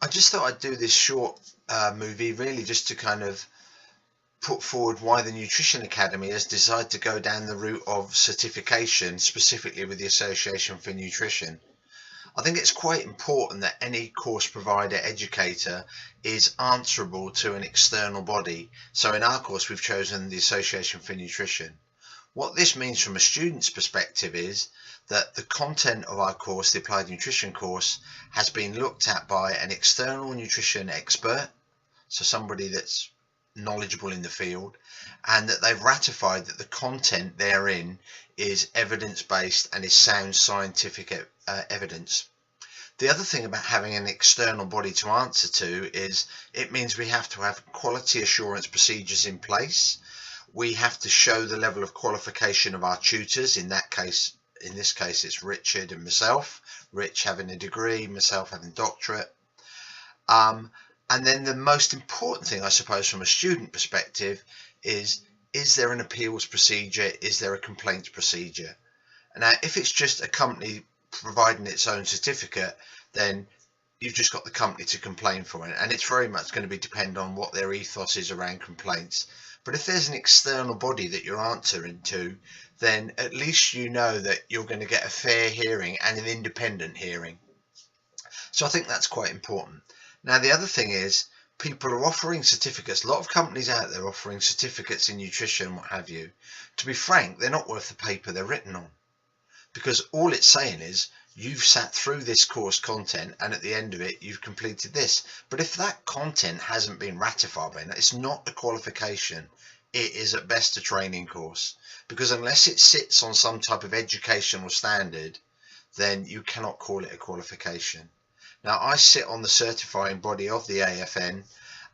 I just thought I'd do this short movie really just to kind of put forward why the Nutrition Academy has decided to go down the route of certification, specifically with the Association for Nutrition. I think it's quite important that any course provider educator is answerable to an external body. So in our course, we've chosen the Association for Nutrition. What this means from a student's perspective is that the content of our course, the Applied Nutrition course, has been looked at by an external nutrition expert, so somebody that's knowledgeable in the field, and that they've ratified that the content therein is evidence-based and is sound scientific evidence. The other thing about having an external body to answer to is it means we have to have quality assurance procedures in place. We have to show the level of qualification of our tutors. In this case, it's Richard and myself. Rich having a degree, myself having a doctorate. And then the most important thing, I suppose, from a student perspective is there an appeals procedure? Is there a complaints procedure? Now, if it's just a company providing its own certificate, then you've just got the company to complain for it. And it's very much going to be depend on what their ethos is around complaints. But if there's an external body that you're answering to, then at least you know that you're going to get a fair hearing and an independent hearing. So I think that's quite important. Now, the other thing is people are offering certificates. A lot of companies out there offering certificates in nutrition, what have you. To be frank, they're not worth the paper they're written on, because all it's saying is you've sat through this course content and at the end of it you've completed this. But if that content hasn't been ratified by now, it's not a qualification. It is at best a training course, because unless it sits on some type of educational standard, then you cannot call it a qualification. Now, I sit on the certifying body of the AFN,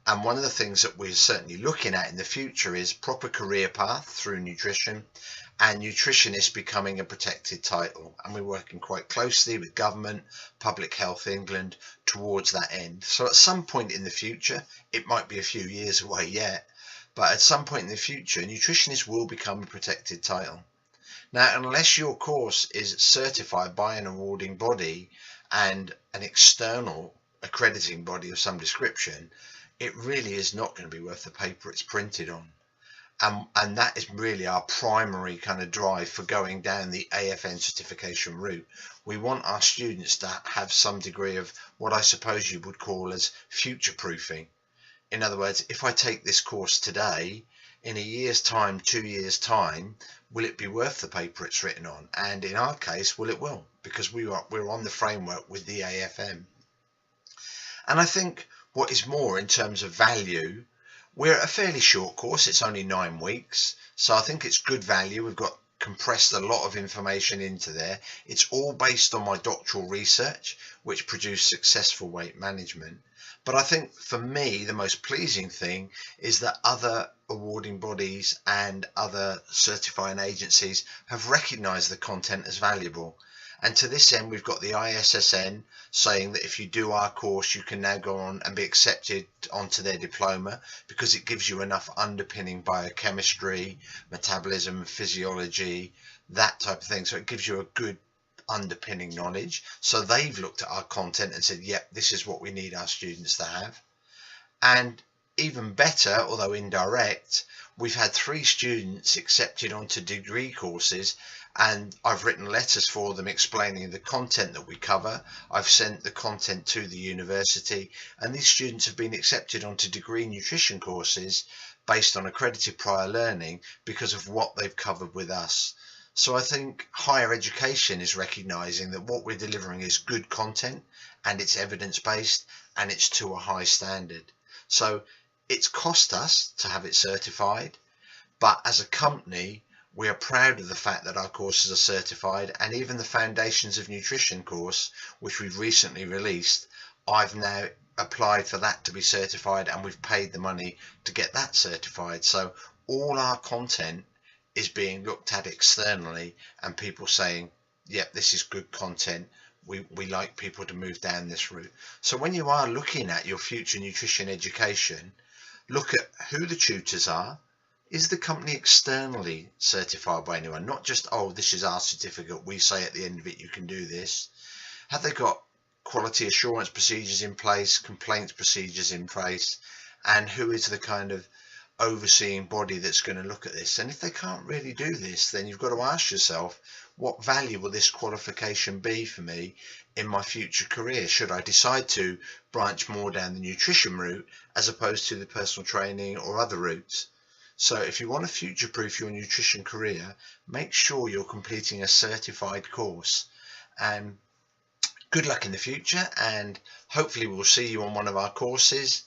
and one of the things that we're certainly looking at in the future is proper career path through nutrition, and nutritionist becoming a protected title. And we're working quite closely with government, Public Health England towards that end. So at some point in the future, it might be a few years away yet, but at some point in the future, nutritionist will become a protected title. Now, unless your course is certified by an awarding body and an external accrediting body of some description, it really is not going to be worth the paper it's printed on. And that is really our primary kind of drive for going down the AFN certification route. We want our students to have some degree of what I suppose you would call as future proofing. In other words, if I take this course today, in a year's time, 2 years' time, will it be worth the paper it's written on? And in our case, well, it will, because we're on the framework with the AFM. And I think what is more in terms of value, we're a fairly short course. It's only 9 weeks. So I think it's good value. We've got compressed a lot of information into there. It's all based on my doctoral research, which produced successful weight management. But I think for me, the most pleasing thing is that other awarding bodies and other certifying agencies have recognised the content as valuable. And to this end, we've got the ISSN saying that if you do our course, you can now go on and be accepted onto their diploma, because it gives you enough underpinning biochemistry, metabolism, physiology, that type of thing. So it gives you a good underpinning knowledge. So they've looked at our content and said, yep, this is what we need our students to have. And even better, although indirect, we've had 3 students accepted onto degree courses, and I've written letters for them explaining the content that we cover. I've sent the content to the university, and these students have been accepted onto degree nutrition courses based on accredited prior learning because of what they've covered with us. So I think higher education is recognising that what we're delivering is good content, and it's evidence-based, and it's to a high standard. So it's cost us to have it certified, but as a company, we are proud of the fact that our courses are certified. And even the Foundations of Nutrition course, which we've recently released, I've now applied for that to be certified, and we've paid the money to get that certified. So all our content is being looked at externally, and people saying, yep, this is good content. We like people to move down this route. So when you are looking at your future nutrition education, look at who the tutors are. Is the company externally certified by anyone? Not just, oh, this is our certificate, we say at the end of it you can do this. Have they got quality assurance procedures in place, complaints procedures in place, and who is the kind of overseeing body that's going to look at this. And if they can't really do this, then you've got to ask yourself, what value will this qualification be for me in my future career? Should I decide to branch more down the nutrition route as opposed to the personal training or other routes? So if you want to future-proof your nutrition career, make sure you're completing a certified course. And good luck in the future, and hopefully we'll see you on one of our courses.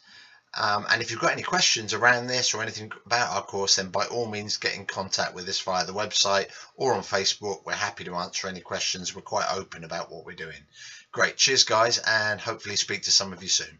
And if you've got any questions around this or anything about our course, then by all means get in contact with us via the website or on Facebook. We're happy to answer any questions. We're quite open about what we're doing. Great. Cheers, guys, and hopefully speak to some of you soon.